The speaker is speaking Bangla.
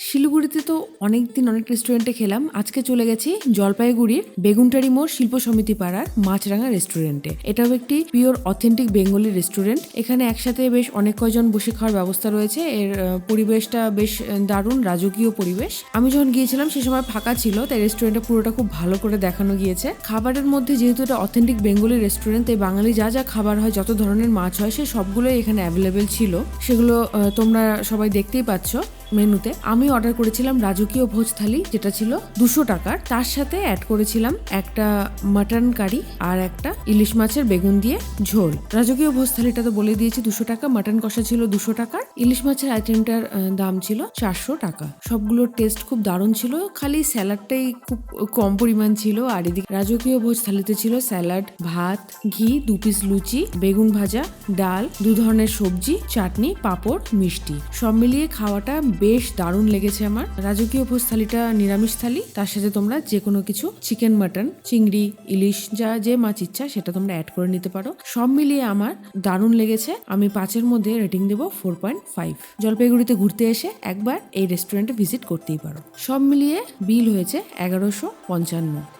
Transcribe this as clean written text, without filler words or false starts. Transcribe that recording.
শিলিগুড়িতে তো অনেকদিন অনেক রেস্টুরেন্টে খেলাম। আজকে চলে গেছি জলপাইগুড়ির বেগুনটারি মোড় শিল্প সমিতি পাড়ার মাছরাঙা রেস্টুরেন্টে। এটাও একটি পিওর অথেন্টিক বেঙ্গলি রেস্টুরেন্ট। এখানে একসাথে বেশ অনেক কয়জন বসে খাওয়ার ব্যবস্থা রয়েছে। এর পরিবেশটা বেশ দারুণ, রাজকীয় পরিবেশ। আমি যখন গিয়েছিলাম সে সময় ফাঁকা ছিল, তাই রেস্টুরেন্টটা পুরোটা খুব ভালো করে দেখানো গিয়েছে। খাবারের মধ্যে যেহেতু এটা অথেন্টিক বেঙ্গলি রেস্টুরেন্ট, তাই বাঙালি যা যা খাবার হয়, যত ধরনের মাছ হয়, সে সবগুলোই এখানে অ্যাভেলেবেল ছিল। সেগুলো তোমরা সবাই দেখতেই পাচ্ছ মেনুতে। আমি অর্ডার করেছিলাম রাজকীয় ভোজ থালি, যেটা ছিল 200 টাকার। তার সাথে অ্যাড করেছিলাম একটা মাটন কারি আর একটা ইলিশ মাছের বেগুন দিয়ে ঝোল। রাজকীয় ভোজ থালিটা তো বলে দিয়েছি 200 টাকা, মাটন কষা ছিল 200 টাকার, ইলিশ মাছের আইটেমটার দাম ছিল 400 টাকা। সবগুলোর টেস্ট খুব দারুণ ছিল, খালি স্যালাডটাই খুব কম পরিমাণ ছিল। আর এদিকে রাজকীয় ভোজ থালিতে ছিল স্যালাড, ভাত, ঘি, 2 পিস লুচি, বেগুন ভাজা, ডাল, 2 ধরনের সবজি, চাটনি, পাঁপড়, মিষ্টি। সব মিলিয়ে খাওয়াটা বেশ দারুণ লেগেছে আমার। রাজকীয় ভোজ থালিটা নিরামিষ থালি, তার সাথে তোমরা যে কোনো কিছু চিকেন, মাটন, চিংড়ি, ইলিশ, যা যে মাছ ইচ্ছা সেটা তোমরা অ্যাড করে নিতে পারো। সব মিলিয়ে আমার দারুণ লেগেছে। আমি 5-এর মধ্যে রেটিং দেবো 4.5। জলপাইগুড়িতে ঘুরতে এসে একবার এই রেস্টুরেন্টে ভিজিট করতেই পারো। সব মিলিয়ে বিল হয়েছে 1155।